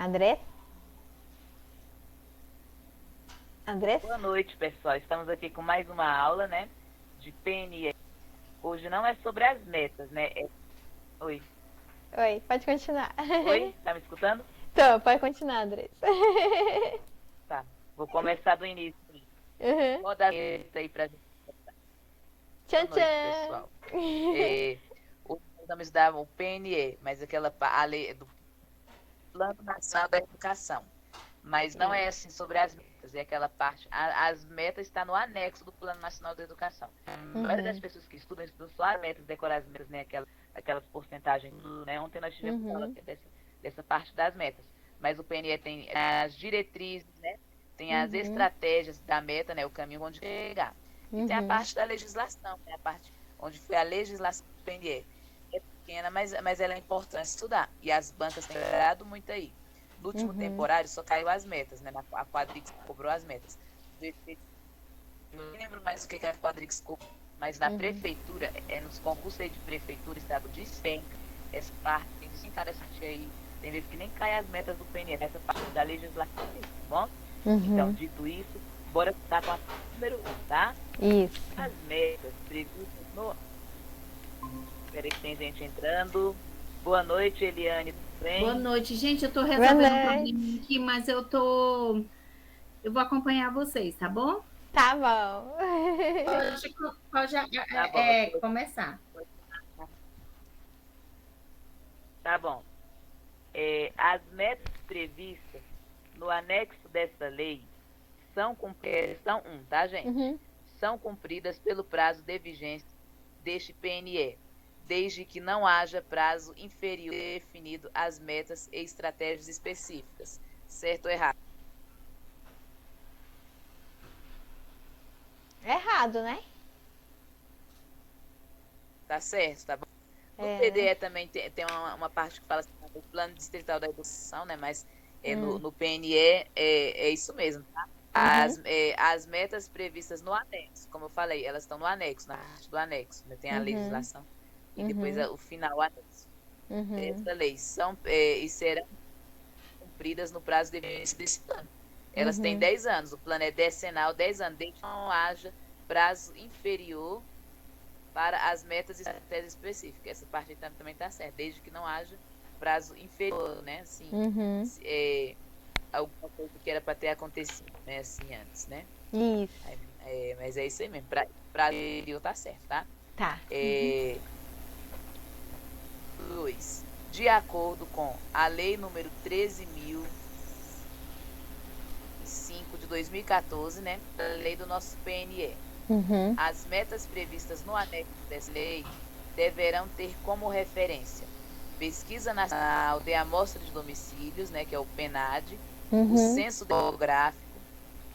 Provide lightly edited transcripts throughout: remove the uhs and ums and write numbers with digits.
André? Andrés? Boa noite, pessoal. Estamos aqui com mais uma aula, né, de PNE. Hoje não é sobre as metas, né? Oi. Oi, pode continuar. Oi? Tá me escutando? Tô, pode continuar, Andrés. Tá. Vou começar do início. Uhum. Roda a vinheta aí pra gente. Boa Tchan, noite, tchan. pessoal. Hoje nós vamos dar o PNE, mas a lei do Plano Nacional da Educação. Mas não é assim sobre as metas, é aquela parte. As metas estão no anexo do Plano Nacional da Educação. A maioria das pessoas que estudam só as metas, decorar as metas, né? Aquelas porcentagens, né? Ontem nós tivemos aula dessa parte das metas. Mas o PNE tem as diretrizes, né? Tem as estratégias da meta, né? O caminho onde chegar. E tem a parte da legislação, né? A parte onde foi a legislação do PNE. É pequena, mas ela é importante estudar. E as bancas têm trabalhado muito aí. No último temporário só caiu as metas, né? A Quadrix cobrou as metas. Eu não lembro mais o que a Quadrix cobrou, mas na prefeitura, nos concursos aí de prefeitura, estado despenca essa parte, tem que sentar essa parte aí. Tem vezes que nem cai as metas do PNE, essa parte da legislação, tá bom? Então, dito isso, bora estar com a número 1, tá? Isso. As metas previstas no... Peraí que tem gente entrando. Boa noite, Eliane, tudo bem? Boa noite, gente. Eu tô resolvendo um probleminha aqui, mas eu vou acompanhar vocês, tá bom? Tá bom. Pode Tá bom, começar. tá bom. As metas previstas no anexo dessa lei são tá, gente? São cumpridas pelo prazo de vigência deste PNE, desde que não haja prazo inferior definido às metas e estratégias específicas. Certo ou errado? Errado, né? Tá certo, tá bom? No É, PDE né? também tem uma parte que fala assim, do Plano Distrital da Educação, né? Mas no PNE é isso mesmo, tá? As metas previstas no anexo, como eu falei, elas estão no anexo, na parte do anexo, né? Tem a legislação e depois o final, o anexo. Essa lei e serão cumpridas no prazo de vigência desse plano. Elas têm 10 anos, o plano é decenal, 10 anos, desde que não haja prazo inferior para as metas e estratégias específicas. Essa parte aí também está certa, desde que não haja prazo inferior, né? Assim, alguma coisa que era para ter acontecido, né? Assim, antes, né? Isso. Mas é isso aí mesmo, prazo inferior tá certo, tá? Tá. 2. De acordo com a Lei número 13.005 de 2014, né? A lei do nosso PNE. As metas previstas no anexo dessa lei deverão ter como referência Pesquisa Nacional de Amostra de Domicílios, né, que é o PNAD, o Censo Demográfico,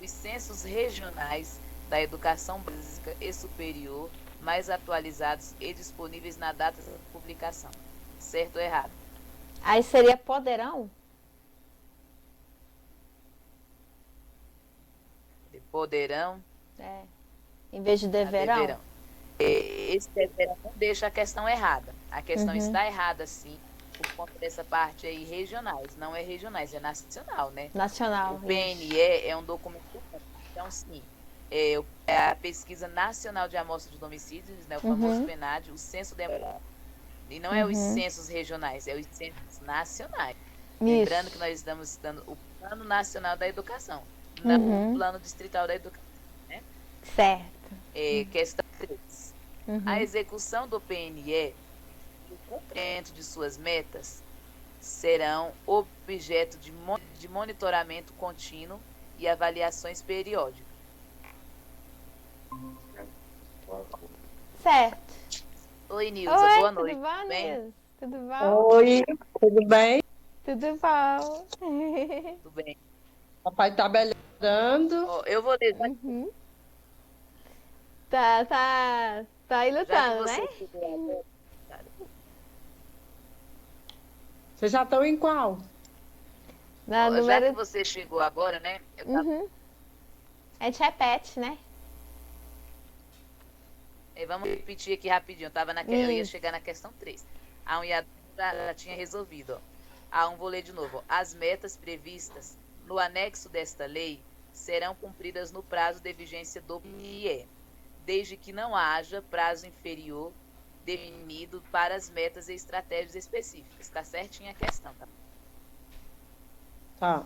os censos regionais da educação básica e superior, mais atualizados e disponíveis na data da publicação. Certo ou errado? Aí seria poderão? Poderão. É. Em vez de deverão? Deverão. Esse deverão não deixa a questão errada. A questão está errada, sim, por conta dessa parte aí regionais. Não é regionais, é nacional, né? Nacional. O PNE é um documento. Então, sim, é a Pesquisa Nacional de Amostra de Domicílios, né, o famoso PNAD, o Censo Demográfico. E não é os censos regionais, é os censos nacionais. Lembrando que nós estamos estudando o Plano Nacional da Educação, não o Plano Distrital da Educação, né? Certo. Questão 3. A execução do PNE e o cumprimento de suas metas serão objeto de monitoramento contínuo e avaliações periódicas. Certo. Oi, Nilza, boa noite. Tudo bom, Bem? Nilza? Tudo bom? Oi, tudo bem? Tudo bom. Tudo bem. Papai tá melhorando. Eu vou ler. Tá aí Já que lutando, você né? chegou Vocês já estão em qual? já que você chegou agora, né? A gente repete, né? Vamos repetir aqui rapidinho. Eu ia chegar na questão 3. A 1 e a 2 já tinha resolvido. Ó. Vou ler de novo. As metas previstas no anexo desta lei serão cumpridas no prazo de vigência do PNIE, desde que não haja prazo inferior definido para as metas e estratégias específicas. Está certinha a questão, tá? Tá.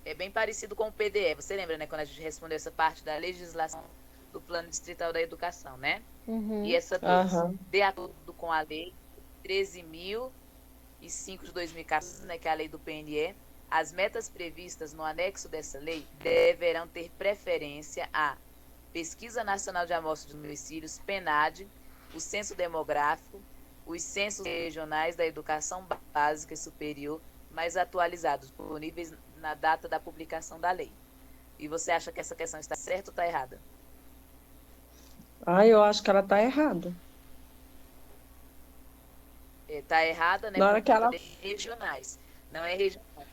É bem parecido com o PDE. Você lembra, né, quando a gente respondeu essa parte da legislação do Plano Distrital da Educação, né? Uhum. E essa 2, Aham. de acordo com a lei 13.005 de 2014, né, que é a lei do PNE, as metas previstas no anexo dessa lei deverão ter preferência a Pesquisa Nacional de Amostra de Domicílios, PNAD, o Censo Demográfico, os censos regionais da educação básica e superior mais atualizados, disponíveis na data da publicação da lei. E você acha que essa questão está certa ou está errada? Eu acho que ela tá errada. Está errada, né? Na hora que ela Regionais. Não é regional.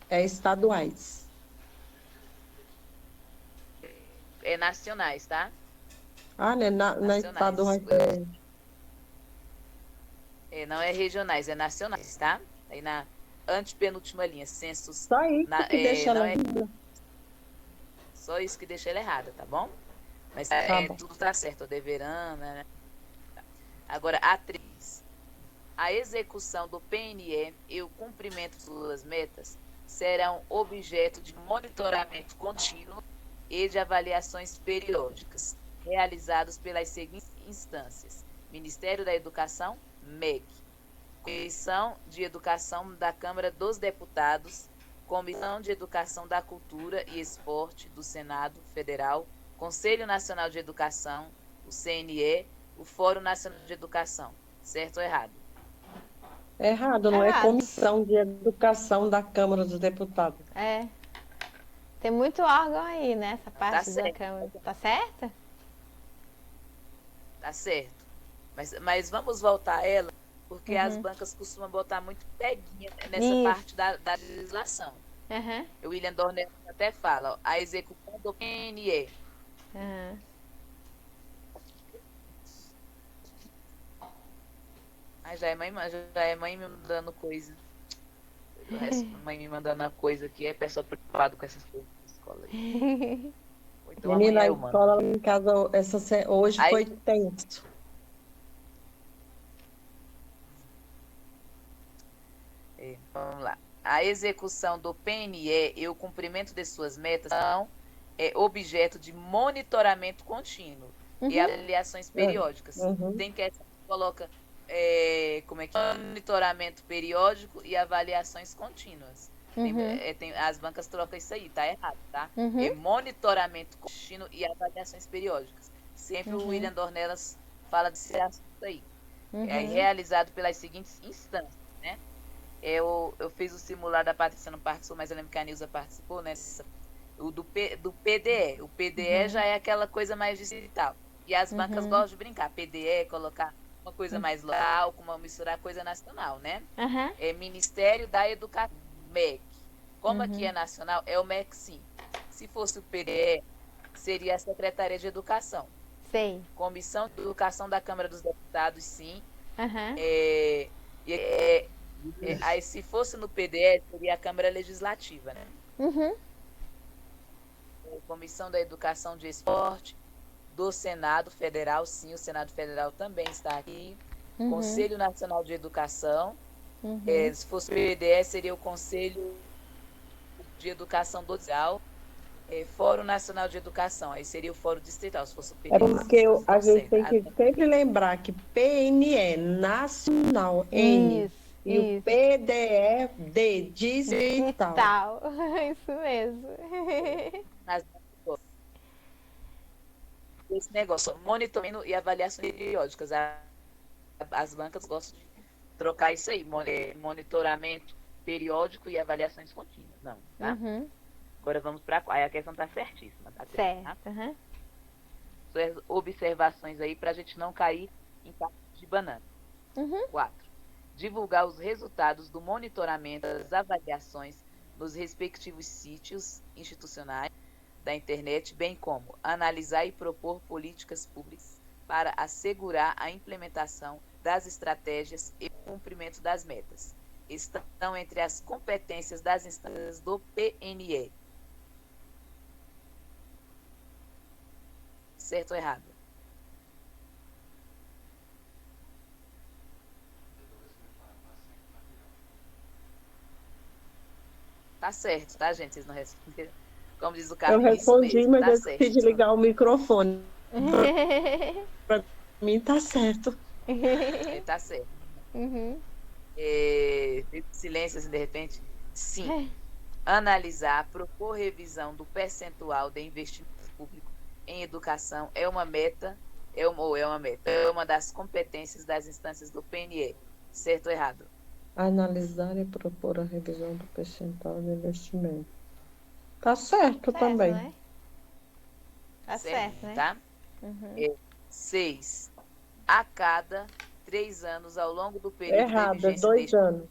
é estaduais. É nacionais, tá? Né? Na Nacionais. estaduais. Não é regionais, é nacionais, tá? Aí na antepenúltima linha, censos. Só isso que deixa ela errada. Só isso que deixa ela errada, tá bom? Mas bom. tudo tá certo, deverão, né? Agora, a 3. A execução do PNE e o cumprimento de suas metas serão objeto de monitoramento contínuo e de avaliações periódicas, realizados pelas seguintes instâncias: Ministério da Educação, MEC, Comissão de Educação da Câmara dos Deputados, Comissão de Educação da Cultura e Esporte do Senado Federal, Conselho Nacional de Educação, o CNE, o Fórum Nacional de Educação. Certo ou errado? Errado, não é Errado. Comissão de Educação da Câmara dos Deputados. É. Tem muito órgão aí, né? Essa parte da certo. Câmara. Tá certa? Tá certo. Mas vamos voltar a ela, porque as bancas costumam botar muito peguinha nessa Isso. parte da legislação. Aham. O William Dorner até fala, ó, a execução do PNE. Aham. Já é mãe me mandando coisa. O resto, mãe me mandando a coisa aqui, é pessoal preocupado com essas coisas da escola aí. Ou então Menina, a amanhã eu mando. escola lá em casa hoje Aí- foi tenso. Vamos lá. A execução do PNE e o cumprimento de suas metas são objeto de monitoramento contínuo e avaliações periódicas. Uhum. Tem que coloca monitoramento periódico e avaliações contínuas. As bancas trocam isso aí, tá errado, tá? É monitoramento contínuo e avaliações periódicas. Sempre o William Dornelas fala desse assunto aí. É realizado pelas seguintes instâncias, né? Eu fiz o simulado, a Patrícia não participou, mas eu lembro que a Nilza participou, né? O do PDE. O PDE já é aquela coisa mais digital. E as bancas gostam de brincar. PDE, colocar uma coisa mais local, misturar coisa nacional, né? Aham. É Ministério da Educação, MEC. Como aqui é nacional, é o MEC sim. Se fosse o PDE, seria a Secretaria de Educação. Sei. Comissão de Educação da Câmara dos Deputados, sim. Aham. Aí, se fosse no PDE, seria a Câmara Legislativa, né? Uhum. Comissão da Educação de Esporte, do Senado Federal, sim, o Senado Federal também está aqui. Conselho Nacional de Educação. Se fosse o PDE, seria o Conselho de Educação do Distrital. Fórum Nacional de Educação, aí seria o Fórum Distrital, se fosse o PDE. É porque a gente tem que sempre lembrar que PNE nacional, N, Isso. e o PDE de digital. Digital. Isso mesmo. Esse negócio, monitoramento e avaliações periódicas. As bancas gostam de trocar isso aí, monitoramento periódico e avaliações contínuas. Não, tá? Agora vamos para aí a questão está certíssima, tá? Certo. Tá? Aham. Suas observações aí para a gente não cair em casca de banana. 4. Divulgar os resultados do monitoramento das avaliações nos respectivos sítios institucionais da internet, bem como analisar e propor políticas públicas para assegurar a implementação das estratégias e cumprimento das metas. Estão entre as competências das instâncias do PNE. Certo ou errado? Tá certo, tá, gente? Vocês não responderam. Como diz o Eu Carlos, isso respondi, mesmo, mas tá eu certo. esqueci de ligar o microfone. Pra mim tá certo. Tá certo. Uhum. Silêncio, assim, de repente. Sim. Analisar, propor revisão do percentual de investimento público em educação é uma meta, é uma das competências das instâncias do PNE. Certo ou errado? Analisar e propor a revisão do percentual de investimento. Tá certo Certo, também. né? Tá certo, né? Tá? Uhum. 6. A cada 3 anos, ao longo do período de Errado, é vigência 2 anos.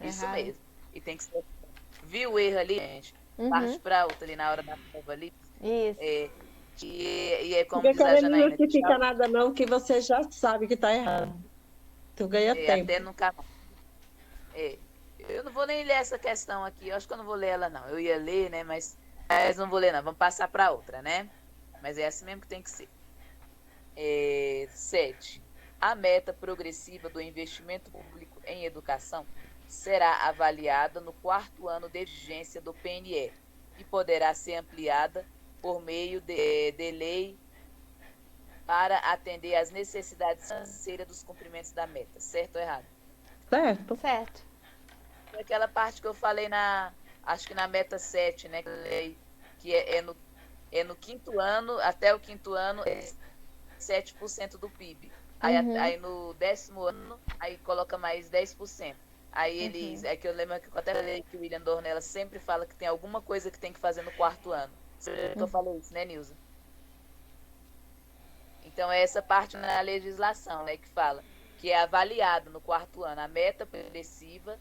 Isso Errado. mesmo. E tem que ser. Viu o erro ali, gente? Uhum. Parte para outra ali na hora da prova ali. Isso. E é como Fica diz a querendo Janaína. justificar nada não, que você já sabe que tá errado. Tu ganha tempo. Até nunca mais. Eu não vou nem ler essa questão aqui. Eu acho que eu não vou ler ela, não. Eu ia ler, né? Mas não vou ler, não. Vamos passar para outra, né? Mas é assim mesmo que tem que ser. 7. A meta progressiva do investimento público em educação será avaliada no 4º ano de vigência do PNE e poderá ser ampliada por meio de lei para atender às necessidades financeiras dos cumprimentos da meta. Certo ou errado? Certo. Certo. Aquela parte que eu falei acho que na meta 7, né? Que é no 5º ano, até o 5º ano, é 7% do PIB. Aí no 10º ano, aí coloca mais 10%. Aí eles. É que eu lembro que eu até falei que o William Dornella sempre fala que tem alguma coisa que tem que fazer no 4º ano. Você lembra que eu falei isso, né, Nilza? Então é essa parte na legislação, né, que fala que é avaliado no 4º ano. A meta progressiva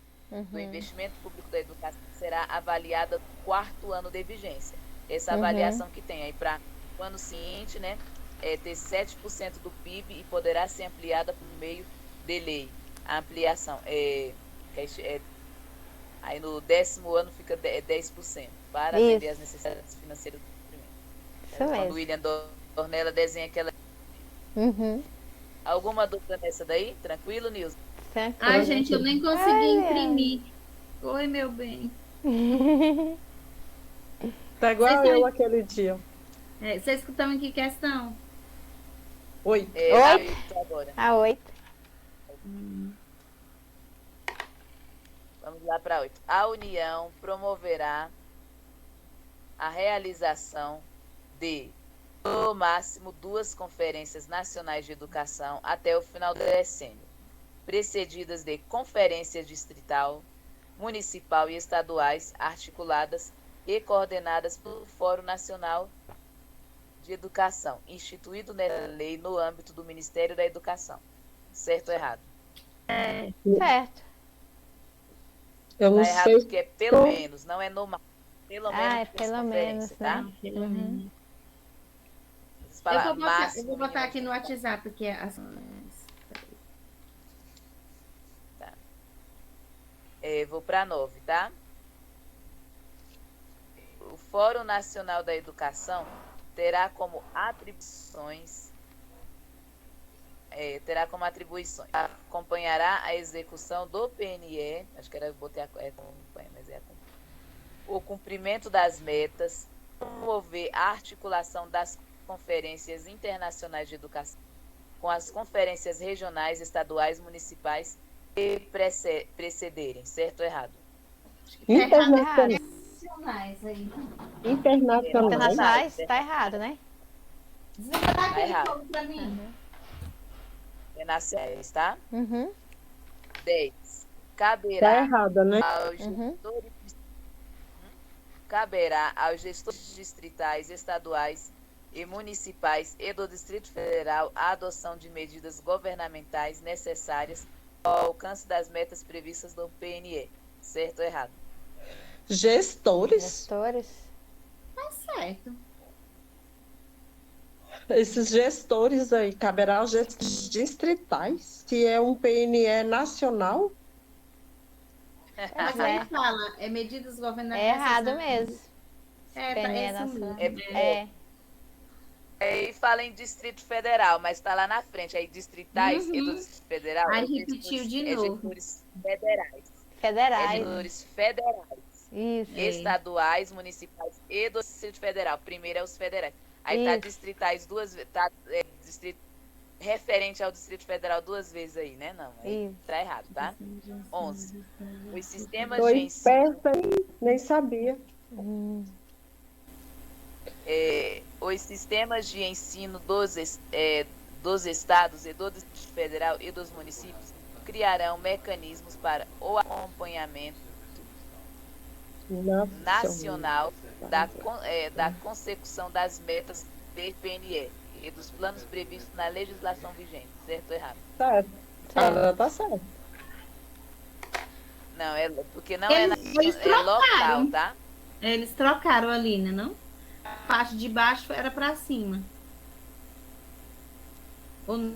do investimento público da educação será avaliada no 4º ano de vigência. Essa avaliação que tem aí para o ano seguinte, né, ter 7% do PIB e poderá ser ampliada por meio de lei. A ampliação aí no 10º ano fica 10% para atender às necessidades financeiras do cumprimento. Isso Quando mesmo. o William Dornella desenha aquela. Uhum. Alguma dúvida nessa daí? Tranquilo, Nilson? Tranquilo. Ai, gente, eu nem consegui Ai, imprimir. Oi, meu bem. Tá igual Vocês eu aquele dia. Vocês escutam em que questão? 8. A 8 agora. A 8. Vamos lá para 8. A União promoverá a realização de, no máximo, 2 conferências nacionais de educação até o final do decênio, precedidas de conferências distrital, municipal e estaduais articuladas e coordenadas pelo Fórum Nacional de Educação, instituído nessa lei no âmbito do Ministério da Educação. Certo ou errado? Certo. Eu não Tá errado sei. porque é pelo menos, não é no máximo. Pelo menos É duas pelo menos, conferências, tá? né? Pelo menos. Vocês falaram Eu vou máximo, botar mínimo. aqui no WhatsApp, porque Vou para 9, tá? O Fórum Nacional da Educação terá como atribuições acompanhará a execução do PNE, acho que era eu botei acompanha, mas o cumprimento das metas, promover a articulação das conferências internacionais de educação com as conferências regionais, estaduais, municipais e precederem, certo ou errado? Internacionais. aí. Internacionais, tá errado, né? Desliga Tá aquele errado. fogo pra mim. Nacionais, tá? Uhum. 10. Tá Caberá errada, né? aos gestores distritais, estaduais e municipais e do Distrito Federal a adoção de medidas governamentais necessárias ao alcance das metas previstas no PNE. Certo ou errado? Gestores. Gestores. Tá certo. esses gestores aí, caberá aos gestores distritais, se é um PNE nacional? Mas Pois aí é. fala, medidas É governamentais. errado mesmo. É, PNE é isso nacional. mesmo. É. Aí fala em Distrito Federal, mas está lá na frente. Aí distritais e do Uhum. Distrito Federal Aí repetiu de novo. gestores federais. É Federais. gestores federais. Isso. É. Estaduais, municipais e do Distrito Federal. Primeiro é os federais. Aí tá Isso. distritais duas vezes. Tá, distrito, referente ao Distrito Federal duas vezes aí, né? Não, aí Isso. tá errado, tá? 11. Os sistemas Tô de ensino. esperta, hein? Nem sabia. Os sistemas de ensino dos estados e do Distrito Federal e dos municípios criarão mecanismos para o acompanhamento nacional da consecução das metas do PNE e dos planos previstos na legislação vigente. Certo ou errado? Certo. Tá certo. Não, porque não Eles é local, trocaram. tá? Eles trocaram ali, né, não? A parte de baixo era para cima. Ou não?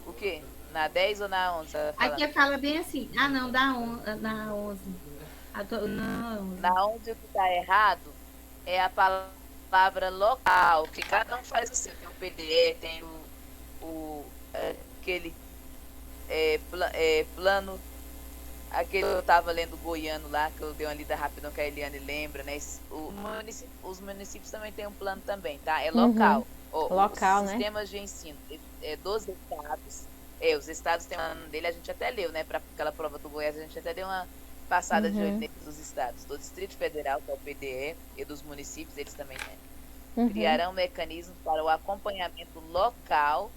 O quê? Na 10 ou na 11? Tá falando? Aqui fala bem assim. Ah, não, na 11. Não, 11. Na 11 o que está errado é a palavra local, que cada um faz o seu. Tem o PDE, tem aquele plano, aquele que eu estava lendo goiano lá, que eu dei uma lida rápida que a Eliane lembra, né? Os municípios também têm um plano também, tá? É local. Local, os né? sistemas de ensino dos estados, os estados têm um plano dele, a gente até leu, né? Para aquela prova do Goiás, a gente até deu uma passada de olho dos estados, do Distrito Federal, que é o PDE, e dos municípios, eles também têm. Criarão mecanismos para o acompanhamento local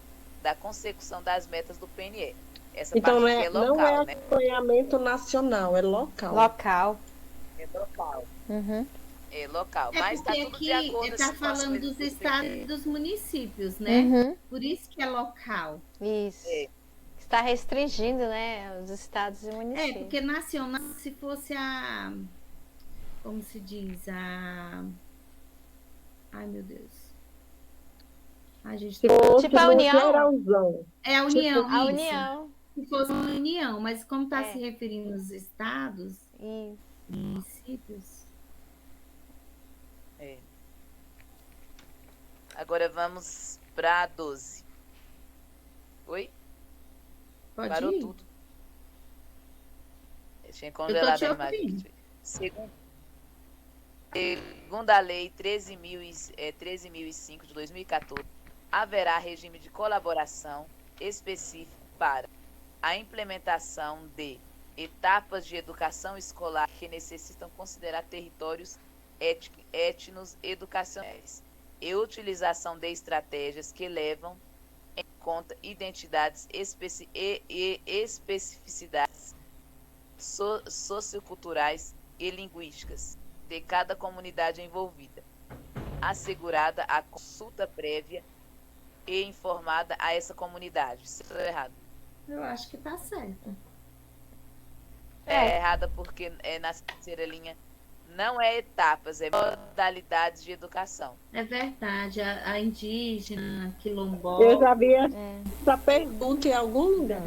da consecução das metas do PNE. Essa Então parte aqui é local, não é né? acompanhamento nacional, é local. Local. É local. Uhum. É local. É Mas está porque tudo de aqui acordo está assim, com as falando coisas dos do estados PNE. e dos municípios, né? Uhum. Por isso que é local. Isso. É. Está restringindo, né, os estados e É, municípios. porque nacional, se fosse a. Como se diz? Ai, meu Deus. Ai, gente, Tipo a no União. geralzão. é a União, A isso. União. Se fosse uma União, mas como está É. se referindo aos estados Isso. e municípios. É. Agora vamos para 12. Oi? Pode Parou ir? tudo. Eu tinha Eu tô congelado te a imagem. ouvindo. Segundo a Lei 13.005 de 2014, haverá regime de colaboração específico para a implementação de etapas de educação escolar que necessitam considerar territórios étnicos educacionais e utilização de estratégias que levam em conta identidades e especificidades socioculturais e linguísticas de cada comunidade envolvida, assegurada a consulta prévia e informada a essa comunidade. Certo ou errado? Eu acho que tá certo. É errada porque na terceira linha não é etapas, é modalidades de educação. É verdade. A indígena, quilombola. Eu já vi essa pergunta em algum lugar.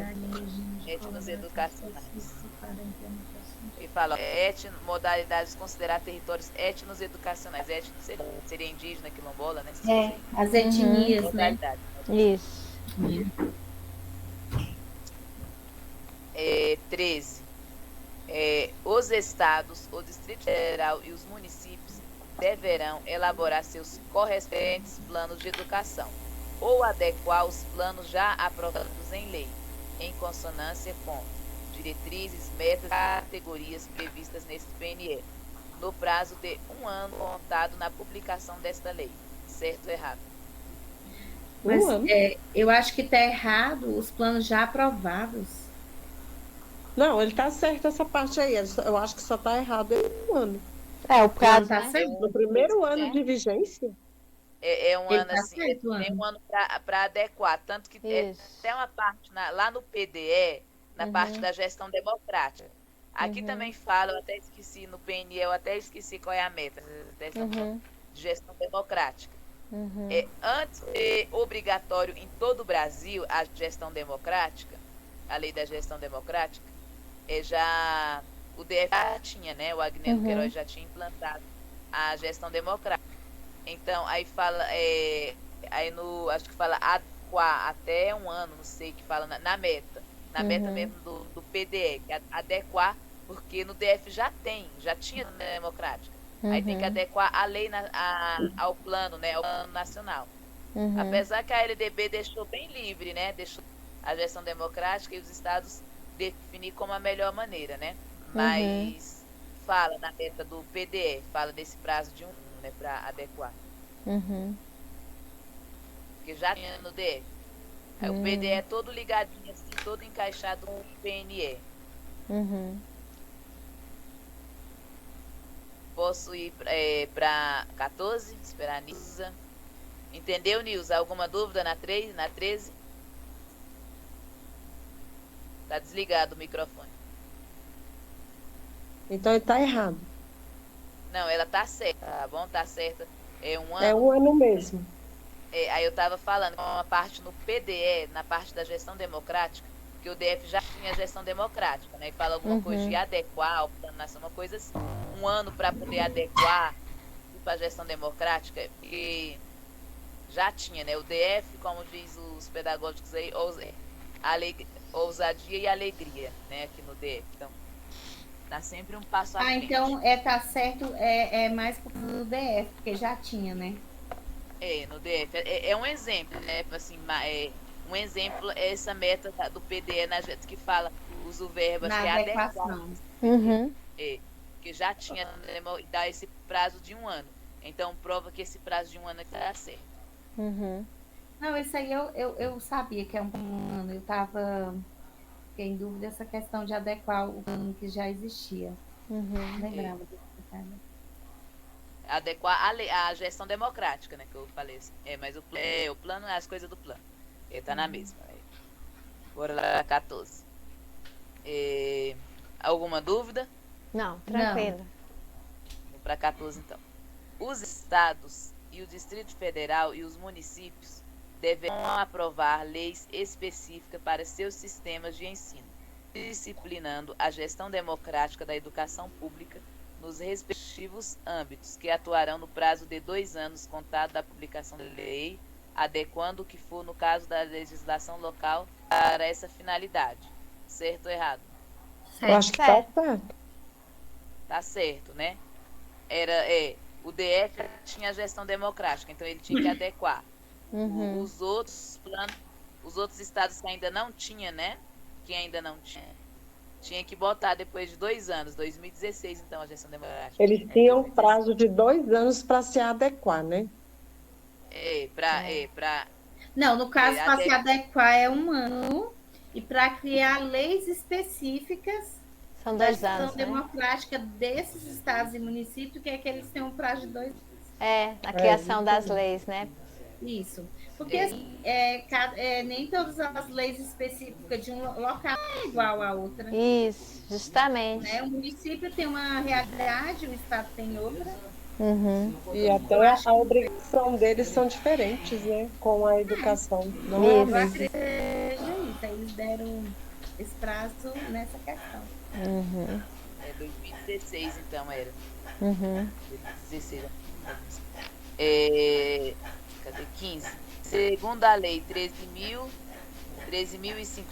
Étnicos educacionais. E fala, modalidades considerar territórios étnicos educacionais. Étnico seria indígena, quilombola, né? As etnias, né? Modalidade. Isso. 13. Os estados, o Distrito Federal e os municípios deverão elaborar seus correspondentes planos de educação ou adequar os planos já aprovados em lei, em consonância com diretrizes, metas e categorias previstas nesse PNE, no prazo de 1 ano contado na publicação desta lei. Certo ou errado? Mas eu acho que tá errado os planos já aprovados. Não, ele tá certo essa parte aí. Eu acho que só tá errado em um ano. É, o prazo, Tá né? certo? No primeiro ano de vigência? É um Ele ano tá assim, certo, tem um ano para adequar, tanto que Isso. tem uma parte lá no PDE, na parte da gestão democrática. Aqui também fala, eu até esqueci, no PNE, eu até esqueci qual é a meta, de gestão democrática. Uhum. Antes é obrigatório em todo o Brasil a gestão democrática, a lei da gestão democrática, o DF já tinha, né? O Agnello Queiroz já tinha implantado a gestão democrática. Então, aí fala, acho que fala adequar até um ano, não sei, que fala na meta. Na meta mesmo do PDE, que adequar, porque no DF já tinha democrática. Aí tem que adequar a lei ao plano, né? Ao plano nacional. Apesar que a LDB deixou bem livre, né? Deixou a gestão democrática e os estados definir como a melhor maneira, né? Mas fala na meta do PDE, fala desse prazo de um ano, né? Para adequar. Porque já tinha no DF. Aí o PDE é todo ligadinho, assim, todo encaixado no PNE. Posso ir para 14? Esperar a Nilza. Entendeu, Nilza? Alguma dúvida na 13? Tá desligado o microfone. Então ele tá errado. Não, ela tá certa, tá bom? Tá certa. É um ano. É um ano mesmo. Aí eu tava falando, uma parte no PDE, na parte da gestão democrática, que o DF já tinha gestão democrática, né? E fala alguma coisa de adequar ao plano nacional, uma coisa assim. Um ano para poder adequar para a gestão democrática, e já tinha, né? O DF, como diz os pedagógicos aí, ousadia e alegria, né? Aqui no DF. Então, dá sempre um passo à frente. Então, tá certo, é mais por causa do DF, porque já tinha, né? No DF. É um exemplo, né? Assim, um exemplo é essa meta do PDE que fala, usa o verbo, acho que é adequar. Que já tinha, dá esse prazo de um ano. Então, prova que esse prazo de um ano está certo. Não, isso aí eu sabia que é um ano. Eu fiquei em dúvida essa questão de adequar o plano que já existia. Lembrava desse detalhe. Adequar a gestão democrática, né? Que eu falei assim. Mas o plano é as coisas do plano. Ele tá na mesma. Bora lá, 14. Alguma dúvida? Não, tranquilo. Vamos para 14, então. Os estados e o Distrito Federal e os municípios deverão aprovar leis específicas para seus sistemas de ensino, disciplinando a gestão democrática da educação pública nos respectivos âmbitos, que atuarão no prazo de 2 anos contado da publicação da lei, adequando o que for no caso da legislação local para essa finalidade. Certo ou errado? Eu acho que tá certo. Tá certo, né? O DF tinha a gestão democrática, então ele tinha que adequar. Os outros estados que ainda não tinha, né? Que ainda não tinha que botar depois de 2 anos, 2016, então, a gestão democrática. Eles tinham um prazo de 2 anos para se adequar, né? Não, no caso, para se adequar é 1 ano, e para criar leis específicas São da 2 gestão anos, né? democrática desses estados e municípios, que é que eles têm um prazo de 2 anos. A criação das leis, né? Isso. Porque nem todas as leis específicas de um local é igual à outra. Isso, justamente. Né? O município tem uma realidade, o estado tem outra. E até a obrigação deles são diferentes, né? Com a educação. Não é a Eu mesma. acredito que seja isso. Aí eles deram esse prazo nessa questão. 2016, então, era. 2016. Cadê? 15. Segundo a Lei 13.005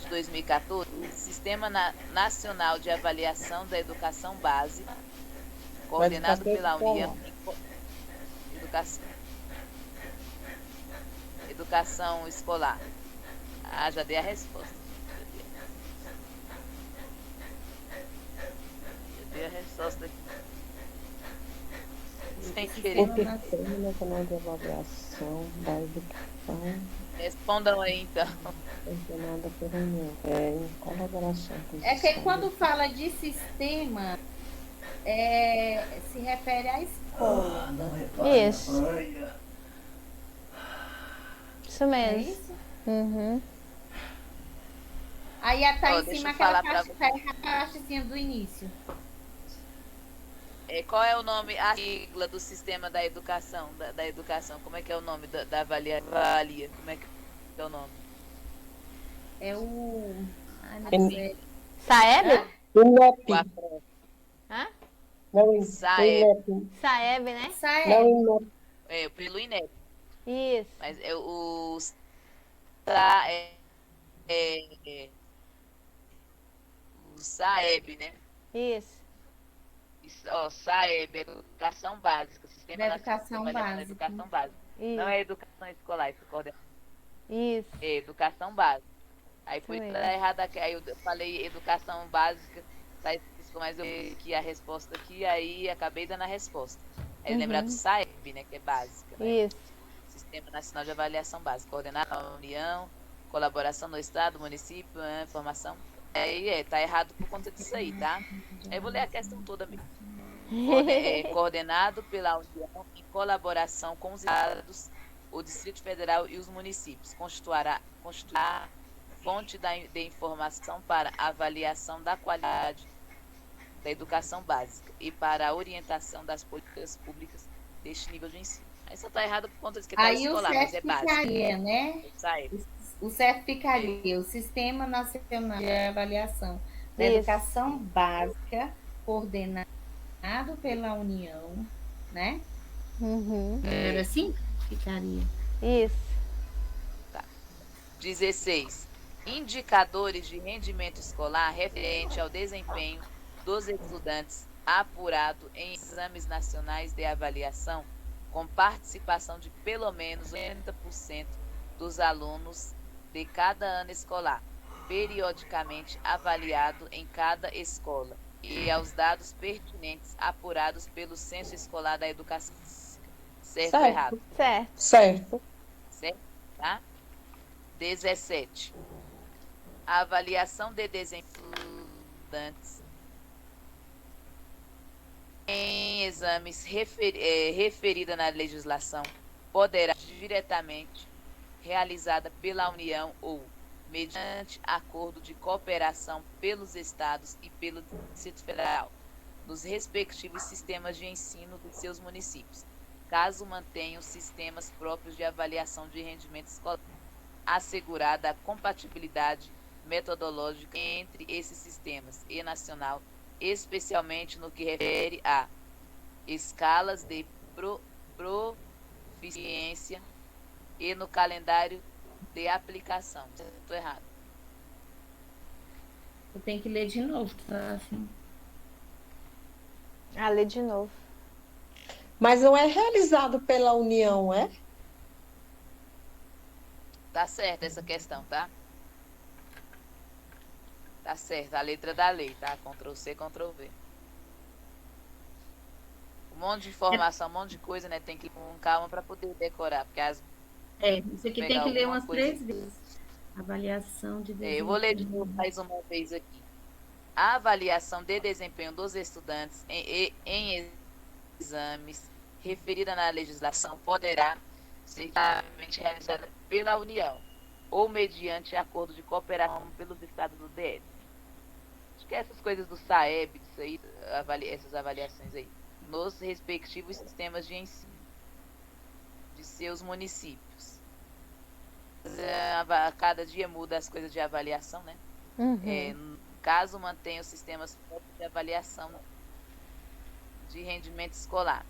de 2014, Sistema Nacional de Avaliação da Educação Básica, coordenado pela União. Educação escolar. Já dei a resposta. Já dei a resposta aqui. Sem querer. O Sistema Nacional de Avaliação da Educação. Respondam aí, então. Funcionada pela União. Em colaboração com os É que estados. quando fala de sistema, se refere à escola. Isso. Isso É mesmo. isso? Ó, Aí tá em deixa cima eu aquela falar pra parte, a partezinha do início. Qual é o nome, a sigla do sistema da educação, da educação? Como é que é o nome da avalia? Como é que é o nome? É o. Ai, meu Em- Deus. Saeb? INEP. Hã? Não, Saeb. INEP. Saeb, né? Não, Saeb. INEP. Pelo INEP. Isso. Mas o Saeb, né? Isso. Saeb, Educação Básica, Sistema Da Nacional de educação Avaliação da básica. Educação Básica. Não Isso. é educação escolar, isso Isso. é educação básica. Aí Isso fui mesmo. dar errado aqui, aí eu falei educação básica, tá escrito, mas eu vi aqui a resposta aqui, aí acabei dando a resposta. Aí lembrar do SAEB, né, que é básica, né? Isso. Sistema Nacional de Avaliação Básica, coordenado pela União, colaboração do Estado, município, formação. Tá errado por conta disso aí, tá? Aí eu vou ler a questão toda mesmo. Coordenado pela União em colaboração com os estados, o Distrito Federal e os municípios, constituirá fonte de informação para avaliação da qualidade da educação básica e para a orientação das políticas públicas deste nível de ensino. Aí só está errado por conta de que está Aí o escolar, mas certo é básico. ficaria, né? Sabe? O certo ficaria o Sistema Nacional de Avaliação da Isso. Educação Básica, coordenado pela União, né? Uhum. Era assim que ficaria. Isso. 16. Indicadores de rendimento escolar referente ao desempenho dos estudantes apurado em exames nacionais de avaliação, com participação de pelo menos 80% dos alunos de cada ano escolar, periodicamente avaliado em cada escola, e aos dados pertinentes apurados pelo Censo Escolar da Educação. Certo ou errado? Certo. Certo. Certo? Tá? 17. A avaliação de desempenho estudantes em exames referida na legislação poderá diretamente realizada pela União ou mediante acordo de cooperação pelos estados e pelo Distrito Federal, nos respectivos sistemas de ensino de seus municípios, caso mantenham sistemas próprios de avaliação de rendimento escolar, assegurada a compatibilidade metodológica entre esses sistemas e nacional, especialmente no que refere a escalas de proficiência e no calendário de aplicação. Estou errado. Eu tenho que ler de novo, tá? Assim. Ah, lê de novo. Mas não é realizado pela União, é? Tá certa essa questão, tá? Tá certo, a letra da lei, tá? Ctrl C, Ctrl V. Um monte de informação, um monte de coisa, né? Tem que ir com calma para poder decorar, porque Isso aqui tem que ler umas 3 vezes. Avaliação de desempenho. Eu vou ler de novo mais uma vez aqui. A avaliação de desempenho dos estudantes em exames referida na legislação poderá ser realizada pela União ou mediante acordo de cooperação pelos estados do DF. Acho que essas coisas do SAEB, isso aí, essas avaliações aí, nos respectivos sistemas de ensino de seus municípios. Cada dia muda as coisas de avaliação, né? Caso mantenha os sistemas próprios de avaliação de rendimento escolar.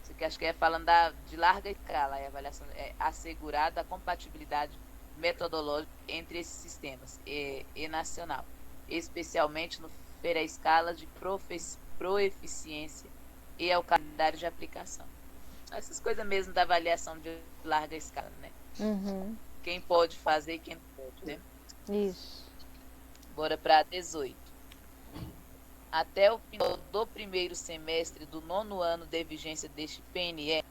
Isso aqui acho que é falando de larga escala, a avaliação é assegurada a compatibilidade metodológica entre esses sistemas e nacional, especialmente no refere à escala de proeficiência e ao calendário de aplicação. Essas coisas mesmo da avaliação de larga escala, né? Quem pode fazer e quem não pode, né? Isso. Bora para 18. Até o final do primeiro semestre do 9º ano de vigência deste PNE,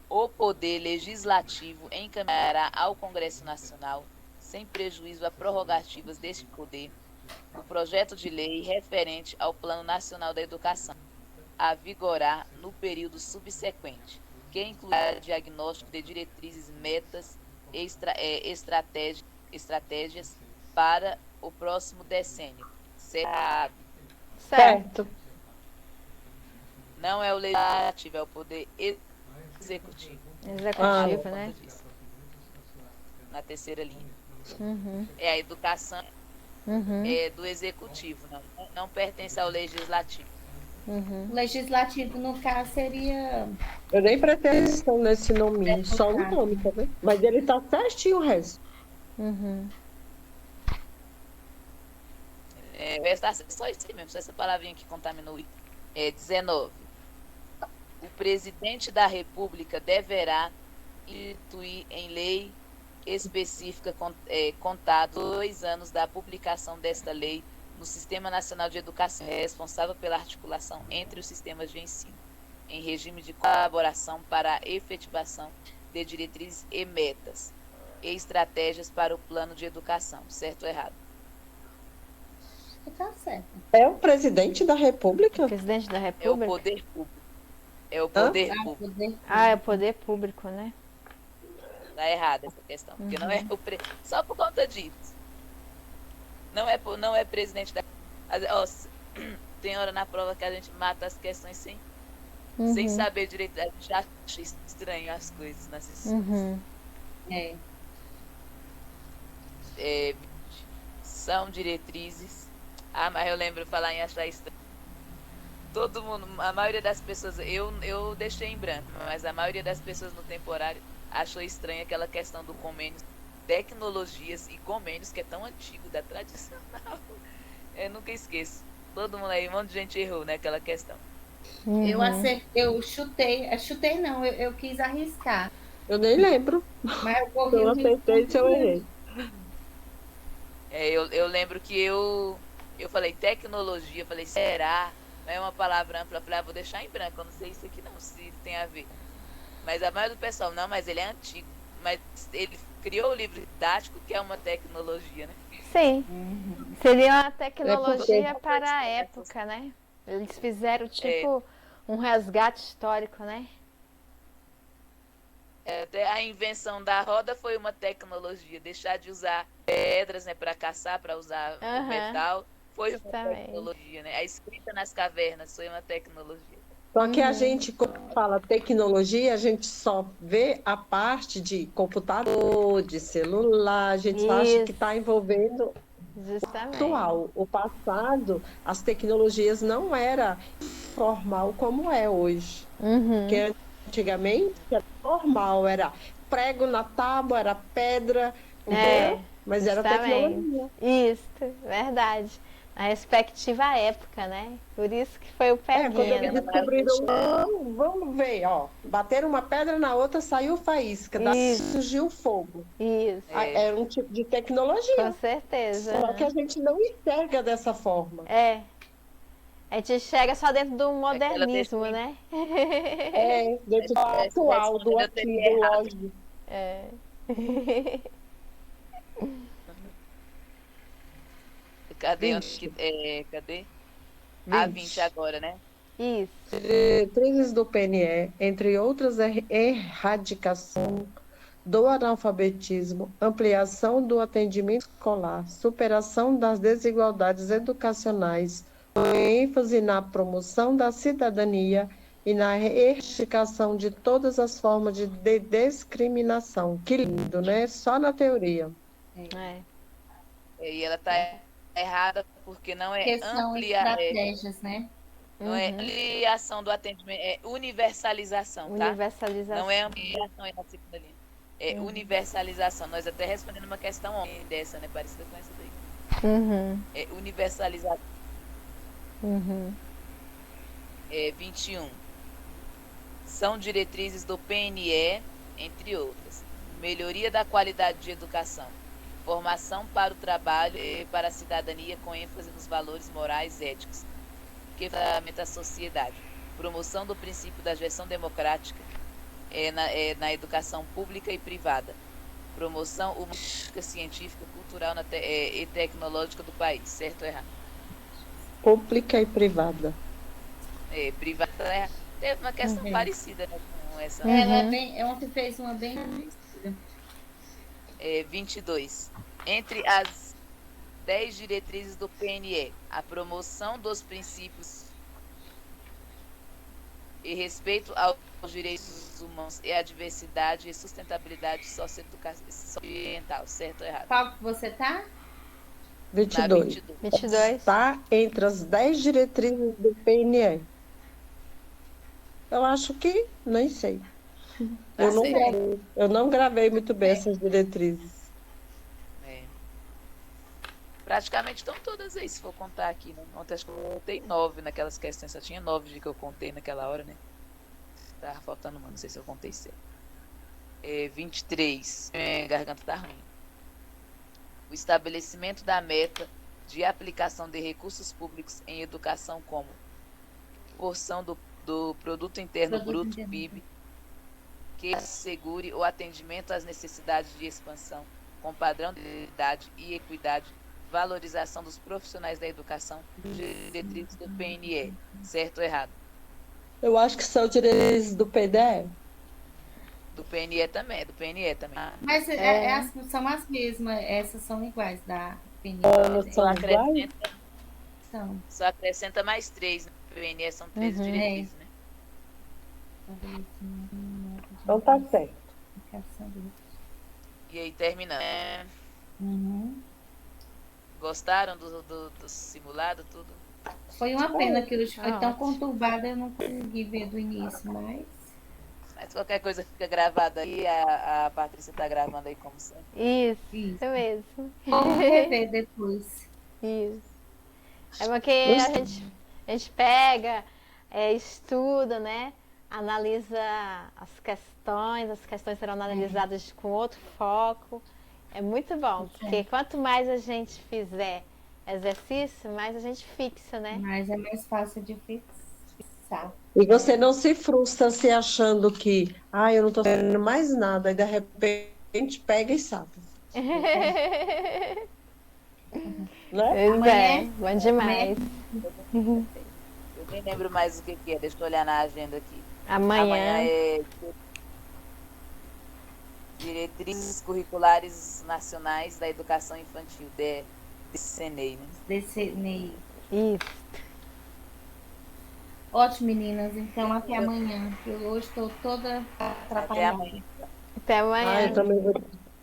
o Poder Legislativo encaminhará ao Congresso Nacional, sem prejuízo a prerrogativas deste poder, o projeto de lei referente ao Plano Nacional da Educação, a vigorar no período subsequente, que incluirá diagnóstico de diretrizes, metas e estratégias para o próximo decênio. Certo? Certo. Não é o legislativo, é o poder executivo. Executivo, né? Disso. Na terceira linha. Uhum. É a educação Uhum. é do executivo, não pertence ao legislativo. Uhum. O legislativo, no caso, seria. Eu nem prestei atenção nesse nominho, só o nome, tá vendo? Mas ele tá certinho o resto. Uhum. Vai estar só isso aí mesmo, só essa palavrinha que contaminou. 19. O presidente da República deverá instituir em lei específica contado 2 anos da publicação desta lei no Sistema Nacional de Educação, responsável pela articulação entre os sistemas de ensino, em regime de colaboração para a efetivação de diretrizes e metas e estratégias para o plano de educação, certo ou errado? Tá certo. É o presidente da República? Presidente da É o República? poder público. É o poder público. Ah, é o poder público, né? Tá errada essa questão, porque não é o só por conta disso. Não é presidente da. Tem hora na prova que a gente mata as questões sem saber direito. A gente acha estranho as coisas na sessão. Uhum. São diretrizes. Ah, mas eu lembro falar em achar estranho. Todo mundo, a maioria das pessoas, eu deixei em branco, mas a maioria das pessoas no temporário achou estranha aquela questão do convênio, tecnologias e convênios, que é tão antigo, da tradicional. Eu nunca esqueço. Todo mundo aí, um monte de gente errou naquela questão. Eu chutei não, eu quis arriscar. Eu nem lembro. Mas eu corri Eu acertei se eu errei. Eu lembro que eu falei tecnologia, eu falei, será? Não é uma palavra ampla, eu falei, vou deixar em branco, eu não sei isso aqui não, se tem a ver. Mas a maioria do pessoal, não, mas ele é antigo. Mas ele criou o livro didático, que é uma tecnologia, né? Sim. Seria uma tecnologia porque... para a época, né? Eles fizeram tipo um resgate histórico, né? Até a invenção da roda foi uma tecnologia. Deixar de usar pedras, né, para caçar, para usar o metal, foi uma tecnologia, né? A escrita nas cavernas foi uma tecnologia. Só que a gente, quando fala tecnologia, a gente só vê a parte de computador, de celular, a gente acha que está envolvendo justamente o atual. O passado, as tecnologias não era formal como é hoje. Porque antigamente era normal, era prego na tábua, era pedra, mas era tecnologia. Isso, verdade. Na respectiva época, né? Por isso que foi o peguinha. Quando eles descobriram, vamos ver, ó, bateram uma pedra na outra, saiu faísca, daí surgiu o fogo. Isso. Era um tipo de tecnologia. Com certeza. Só que a gente não enxerga dessa forma. A gente enxerga só dentro do modernismo, né? Dentro do atual, do aqui, do hoje. Cadê? Cadê? A 20 agora, né? Isso. Diretrizes do PNE, entre outras, erradicação do analfabetismo, ampliação do atendimento escolar, superação das desigualdades educacionais, com ênfase na promoção da cidadania e na erradicação de todas as formas de discriminação. Que lindo, né? Só na teoria. E ela está errada porque não é estratégias, né? Não é ampliação do atendimento, é universalização, tá? Universalização. Não é ampliação aí na segunda linha. É universalização. Nós até respondendo uma questão ontem dessa, né? Parecida com essa daí. É universalização. 21. São diretrizes do PNE, entre outras. Melhoria da qualidade de educação. Formação para o trabalho e para a cidadania com ênfase nos valores morais e éticos que fundamenta a sociedade. Promoção do princípio da gestão democrática na educação pública e privada. Promoção humanística, científica, cultural e tecnológica do país. Certo ou errado? Pública e privada. Privada teve uma questão parecida, né, com essa. Ontem fez uma bem parecida. 22. Entre as 10 diretrizes do PNE, a promoção dos princípios e respeito aos direitos humanos e à diversidade e sustentabilidade socioambiental, certo ou errado? Qual que você tá? Na 22. 22. 22. Está entre as 10 diretrizes do PNE. Eu acho que, nem sei. Tá Eu não certo. gravei, eu não gravei muito bem essas diretrizes. É. Praticamente estão todas aí, se for contar aqui, né? Ontem acho que eu contei 9 naquelas questões, só tinha 9 de que eu contei naquela hora, né? Tava faltando uma, não sei se eu contei certo. 23. Garganta tá ruim. O estabelecimento da meta de aplicação de recursos públicos em educação como porção do Produto Interno Produto Bruto, interno. PIB, que assegure o atendimento às necessidades de expansão com padrão de qualidade e equidade, valorização dos profissionais da educação, diretrizes do PNE, certo ou errado? Eu acho que são diretrizes do PDE. Do PNE também, do PNE também. Mas É. são as mesmas, essas são iguais da PNE. Elas Só são iguais? acrescenta mais 3, né? PNE são 13 Uhum. diretrizes, né? Então tá certo. E aí terminando. Uhum. Gostaram do simulado, tudo? Foi uma pena que hoje foi tão Ótimo. conturbada, eu não consegui ver do início, Mas qualquer coisa fica gravada aí, a Patrícia tá gravando aí como sempre. Isso, Isso. isso mesmo. vamos rever depois. Isso. É porque Gostei. a gente pega, estuda, né? Analisa as questões serão analisadas com outro foco. É muito bom, porque quanto mais a gente fizer exercício, mais a gente fixa, né? Mas é mais fácil de fixar. E você não se frustra se achando que, eu não estou fazendo mais nada, e de repente pega e sabe, né? Pois é, Amanhã, bom demais. Eu nem lembro mais o que é, deixa eu olhar na agenda aqui. Amanhã é Diretrizes Curriculares Nacionais da Educação Infantil, DCNEI, né? DCNI. isso. Ótimo, meninas. Então, até amanhã. Eu hoje estou toda Até atrapalhada. amanhã. Até amanhã. Eu também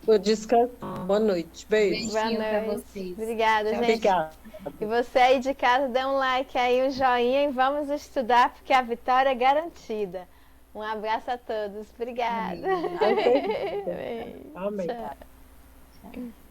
vou descansar. Boa noite. Beijo. Boa Beijinho pra noite. vocês. Obrigada, Tchau, gente. Obrigada. E você aí de casa, dê um like aí, um joinha e vamos estudar, porque a vitória é garantida. Um abraço a todos. Obrigada. Amém. Beijo. Amém. Tchau. Tchau.